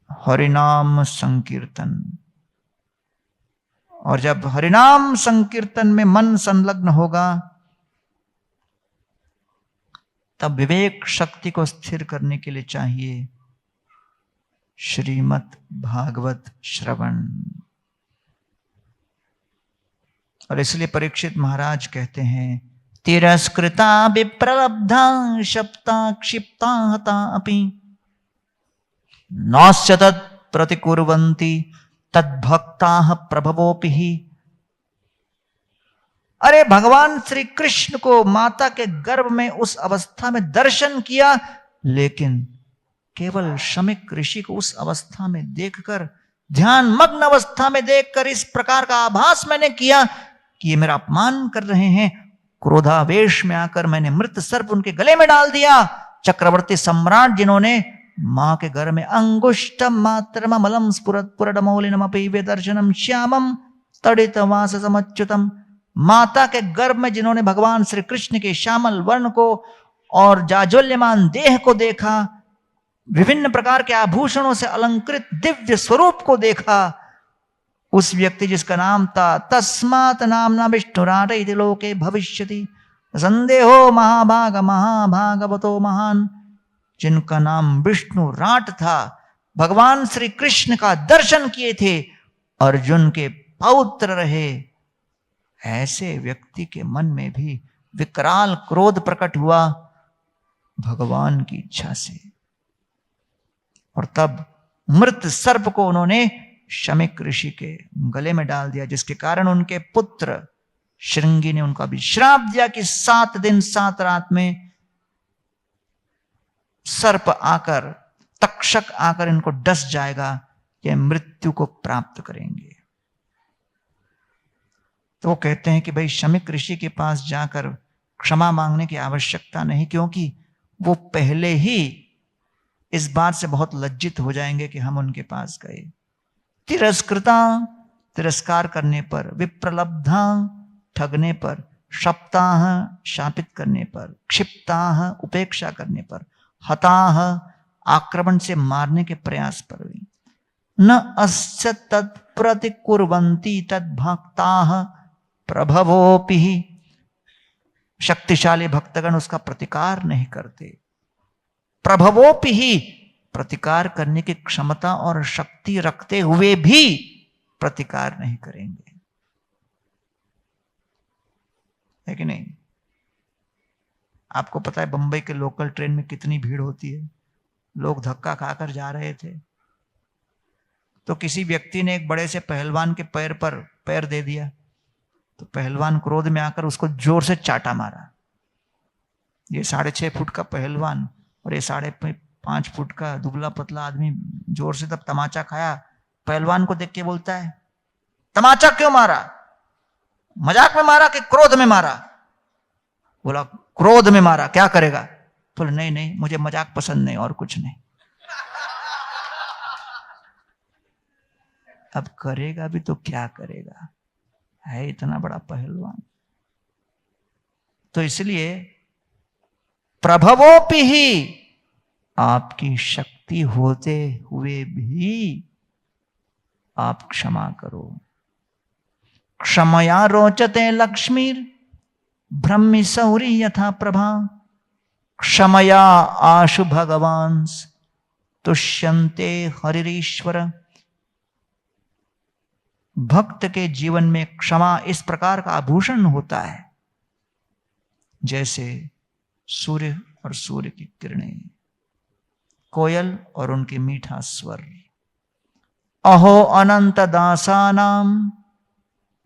हरिनाम संकीर्तन। और जब हरिनाम संकीर्तन में मन संलग्न होगा तब विवेक शक्ति को स्थिर करने के लिए चाहिए श्रीमद् भागवत श्रवण। और इसलिए परीक्षित महाराज कहते हैं, तिरस्कृता विप्रलब्धा शप्ता क्षिप्ता हता अपि नौस्य तत् प्रतिकुर्वन्ति तद्भक्ताः प्रभवोपि ही। अरे भगवान श्री कृष्ण को माता के गर्भ में उस अवस्था में दर्शन किया, लेकिन केवल शमिक ऋषि को उस अवस्था में देखकर, ध्यान मग्न अवस्था में देखकर इस प्रकार का आभास मैंने किया कि ये मेरा अपमान कर रहे हैं। क्रोधावेश में आकर मैंने मृत सर्प उनके गले में डाल दिया। चक्रवर्ती सम्राट जिन्होंने मां के घर में अंगुष्टम मात्रम मलम स्फुरत पुरडमौलिनम अपीवे दर्शनम श्यामम तड़ित वास समच्युतम, माता के गर्भ में जिन्होंने भगवान श्री कृष्ण के श्यामल वर्ण को और जाज्वल्यमान देह को देखा, विभिन्न प्रकार के आभूषणों से अलंकृत दिव्य स्वरूप को देखा, उस व्यक्ति जिसका नाम था तस्मात् नामना विष्णुराट इति लोके भविष्यति संदेहो महाभाग महाभागवतो महान, जिनका नाम विष्णु राट था, भगवान श्री कृष्ण का दर्शन किए थे, अर्जुन के पौत्र रहे, ऐसे व्यक्ति के मन में भी विकराल क्रोध प्रकट हुआ भगवान की इच्छा से। और तब मृत सर्प को उन्होंने शमिक ऋषि के गले में डाल दिया, जिसके कारण उनके पुत्र श्रृंगी ने उनका भी श्राप दिया कि 7 दिन 7 रात में सर्प आकर, तक्षक आकर इनको डस जाएगा, ये मृत्यु को प्राप्त करेंगे। तो वो कहते हैं कि भाई शमिक ऋषि के पास जाकर क्षमा मांगने की आवश्यकता नहीं, क्योंकि वो पहले ही इस बात से बहुत लज्जित हो जाएंगे कि हम उनके पास गए। तिरस्कृता, तिरस्कार करने पर, विप्रलब्धा, ठगने पर, शप्ताः, शापित करने पर, क्षिप्ताः, उपेक्षा करने पर, हताः, आक्रमण से मारने के प्रयास पर भी, न अस्य तत्प्रतिकुर्वन्ति तद्भक्ताः प्रभवोपि, शक्तिशाली भक्तगण उसका प्रतिकार नहीं करते, प्रभवोपि ही, प्रतिकार करने की क्षमता और शक्ति रखते हुए भी प्रतिकार नहीं करेंगे, है कि नहीं? आपको पता है बंबई के लोकल ट्रेन में कितनी भीड़ होती है, लोग धक्का खाकर जा रहे थे, तो किसी व्यक्ति ने एक बड़े से पहलवान के पैर पर पैर दे दिया, तो पहलवान क्रोध में आकर उसको जोर से चाटा मारा। ये 6.5 फुट का पहलवान और ये 5.5 फुट का दुबला पतला आदमी जोर से तब तमाचा खाया। पहलवान को देख के बोलता है, तमाचा क्यों मारा? मजाक में मारा कि क्रोध में मारा? बोला क्रोध में मारा, क्या करेगा? बोले नहीं नहीं, मुझे मजाक पसंद नहीं और कुछ नहीं। अब करेगा भी तो क्या करेगा, है इतना बड़ा पहलवान। तो इसलिए प्रभवोपि ही, आपकी शक्ति होते हुए भी आप क्षमा करो। क्षमया रोचते लक्ष्मीर ब्रह्मी सौरी यथा प्रभा, क्षमया आशु भगवान तुष्यन्ते हरिरीश्वर। भक्त के जीवन में क्षमा इस प्रकार का आभूषण होता है जैसे सूर्य और सूर्य की किरणें, कोयल और उनके मीठा स्वर। अहो अनंत दासानाम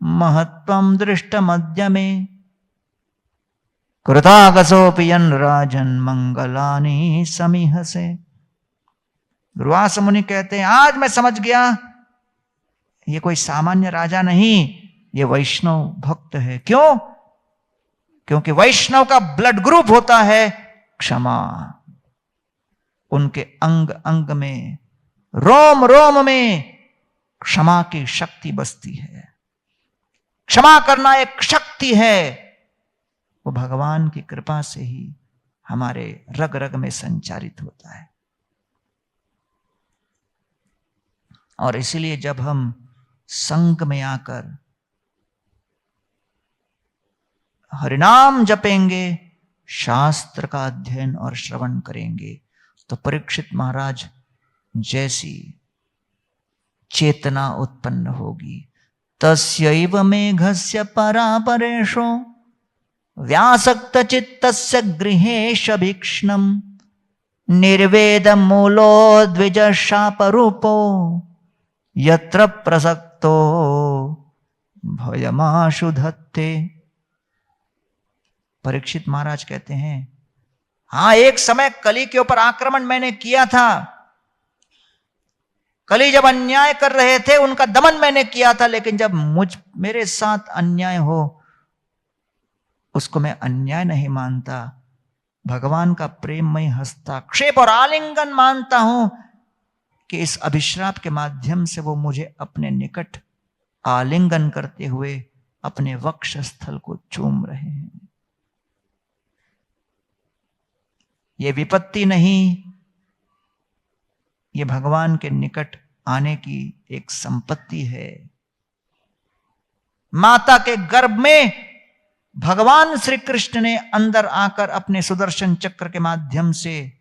महत्वम दृष्ट मध्य में, कृतागसोपि यन राजन मंगलानि समीहसे। दुर्वासा मुनि कहते हैं, आज मैं समझ गया ये कोई सामान्य राजा नहीं, ये वैष्णव भक्त है। क्यों? क्योंकि वैष्णव का ब्लड ग्रुप होता है क्षमा। उनके अंग अंग में, रोम रोम में क्षमा की शक्ति बसती है। क्षमा करना एक शक्ति है, वो भगवान की कृपा से ही हमारे रग रग में संचारित होता है। और इसीलिए जब हम संग में आकर हरिनाम जपेंगे, शास्त्र का अध्ययन और श्रवण करेंगे, तो परीक्षित महाराज जैसी चेतना उत्पन्न होगी, तस्यैव मेघस्य परापरेषु व्यासक्त चित्तस्य गृहेश भीक्ष्णम् निर्वेद मूलो द्विज शापरूपो यत्र प्रसक्तो भयमाशु धत्ते। परीक्षित महाराज कहते हैं, हाँ एक समय कली के ऊपर आक्रमण मैंने किया था। कली जब अन्याय कर रहे थे उनका दमन मैंने किया था, लेकिन जब मेरे साथ अन्याय हो उसको मैं अन्याय नहीं मानता, भगवान का प्रेममय हस्ताक्षेप और आलिंगन मानता हूं कि इस अभिश्राप के माध्यम से वो मुझे अपने निकट आलिंगन करते हुए अपने वक्ष स्थल को चूम रहे हैं। ये विपत्ति नहीं, ये भगवान के निकट आने की एक संपत्ति है। माता के गर्भ में भगवान श्री कृष्ण ने अंदर आकर अपने सुदर्शन चक्र के माध्यम से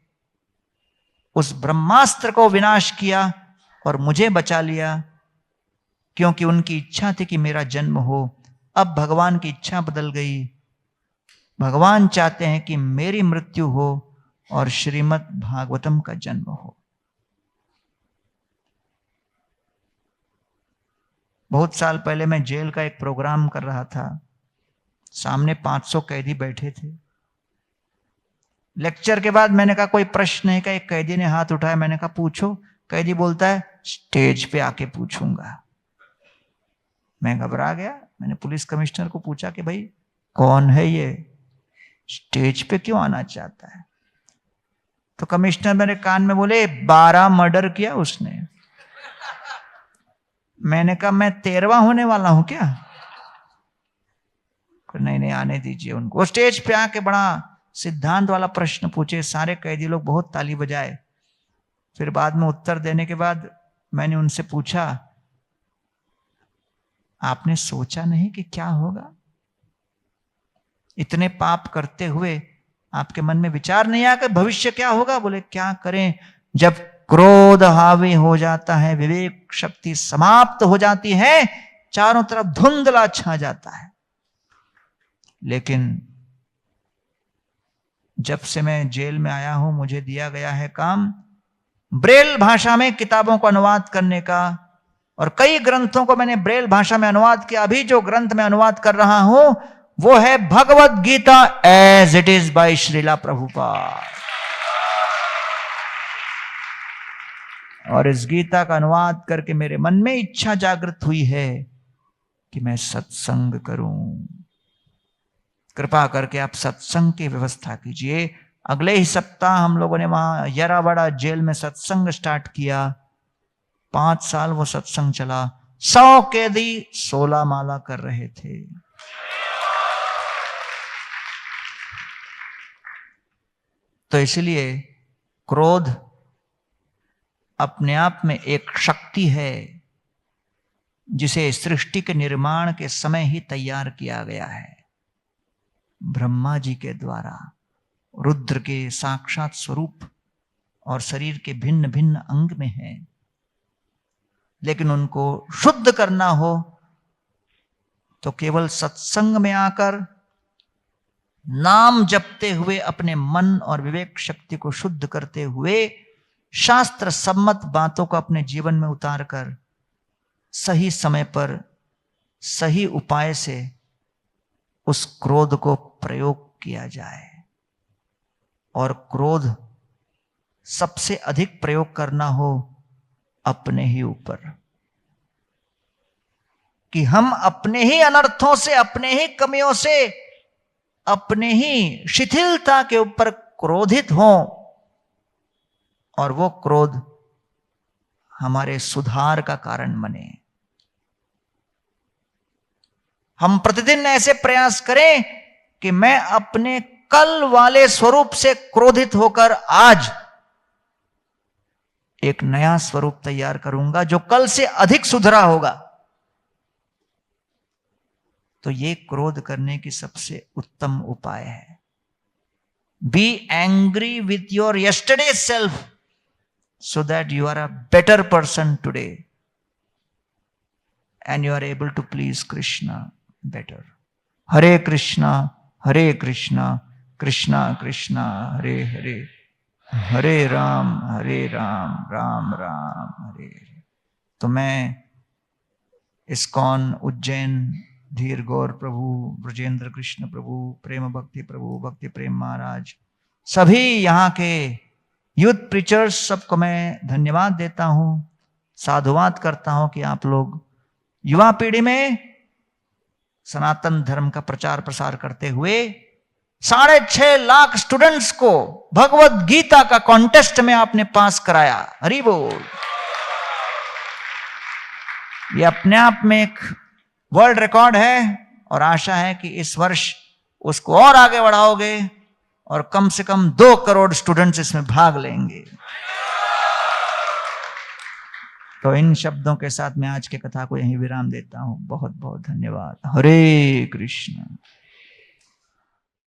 उस ब्रह्मास्त्र को विनाश किया और मुझे बचा लिया, क्योंकि उनकी इच्छा थी कि मेरा जन्म हो। अब भगवान की इच्छा बदल गई, भगवान चाहते हैं कि मेरी मृत्यु हो और श्रीमद् भागवतम का जन्म हो। बहुत साल पहले मैं जेल का एक प्रोग्राम कर रहा था, सामने 500 कैदी बैठे थे। लेक्चर के बाद मैंने कहा कोई प्रश्न है क्या? एक कैदी ने हाथ उठाया, मैंने कहा पूछो। कैदी बोलता है स्टेज पे आके पूछूंगा। मैं घबरा गया, मैंने पुलिस कमिश्नर को पूछा कि भाई कौन है ये, स्टेज पे क्यों आना चाहता है? तो कमिश्नर मेरे कान में बोले 12 मर्डर किया उसने। मैंने कहा मैं 13वां होने वाला हूं क्या? नहीं आने दीजिए उनको। वो स्टेज पे आके बड़ा सिद्धांत वाला प्रश्न पूछे, सारे कैदी लोग बहुत ताली बजाए। फिर बाद में उत्तर देने के बाद मैंने उनसे पूछा, आपने सोचा नहीं कि क्या होगा? इतने पाप करते हुए आपके मन में विचार नहीं आया कि भविष्य क्या होगा? बोले क्या करें, जब क्रोध हावी हो जाता है, विवेक शक्ति समाप्त हो जाती है, चारों तरफ धुंधला छा जाता है। लेकिन जब से मैं जेल में आया हूं, मुझे दिया गया है काम ब्रेल भाषा में किताबों को अनुवाद करने का, और कई ग्रंथों को मैंने ब्रेल भाषा में अनुवाद किया। अभी जो ग्रंथ में अनुवाद कर रहा हूं वो है Bhagavad Gita as it is by Srila Prabhupada. और इस गीता का अनुवाद करके मेरे मन में इच्छा जागृत हुई है कि मैं सत्संग करूं। कृपा करके आप सत्संग की व्यवस्था कीजिए। अगले ही सप्ताह हम लोगों ने वहां यरावाड़ा जेल में सत्संग स्टार्ट किया। 5 साल वो सत्संग चला। 100 कैदी 16 माला कर रहे थे। तो इसलिए क्रोध अपने आप में एक शक्ति है जिसे सृष्टि के निर्माण के समय ही तैयार किया गया है। ब्रह्मा जी के द्वारा रुद्र के साक्षात स्वरूप और शरीर के भिन्न भिन्न अंग में है, लेकिन उनको शुद्ध करना हो तो केवल सत्संग में आकर नाम जपते हुए अपने मन और विवेक शक्ति को शुद्ध करते हुए शास्त्र सम्मत बातों को अपने जीवन में उतारकर सही समय पर सही उपाय से उस क्रोध को प्रयोग किया जाए। और क्रोध सबसे अधिक प्रयोग करना हो अपने ही ऊपर, कि हम अपने ही अनर्थों से, अपने ही कमियों से, अपने ही शिथिलता के ऊपर क्रोधित हों और वो क्रोध हमारे सुधार का कारण बने। हम प्रतिदिन ऐसे प्रयास करें कि मैं अपने कल वाले स्वरूप से क्रोधित होकर आज एक नया स्वरूप तैयार करूंगा जो कल से अधिक सुधरा होगा। तो ये क्रोध करने की सबसे उत्तम उपाय है। Be angry with your yesterday self so that you are a better person today. and you are able to please Krishna better. Hare Krishna, Krishna Krishna, Hare Hare, Hare Ram, Ram Ram, Hare Hare. तो मैं ISKCON Ujjain, धीर गौर प्रभु, ब्रजेंद्र कृष्ण प्रभु, प्रेम भक्ति प्रभु, भक्ति प्रेम महाराज, सभी यहाँ के youth preachers, सबको मैं धन्यवाद देता हूँ, साधुवाद करता हूँ कि आप लोग युवा पीढ़ी में सनातन धर्म का प्रचार प्रसार करते हुए 6.5 लाख स्टूडेंट्स को भगवत गीता का कॉन्टेस्ट में आपने पास कराया। हरि बोल। ये अपने आप में एक वर्ल्ड रिकॉर्ड है और आशा है कि इस वर्ष उसको और आगे बढ़ाओगे और कम से कम 2 करोड़ स्टूडेंट्स इसमें भाग लेंगे। तो इन शब्दों के साथ मैं आज की कथा को यहीं विराम देता हूं। बहुत बहुत धन्यवाद। हरे कृष्ण।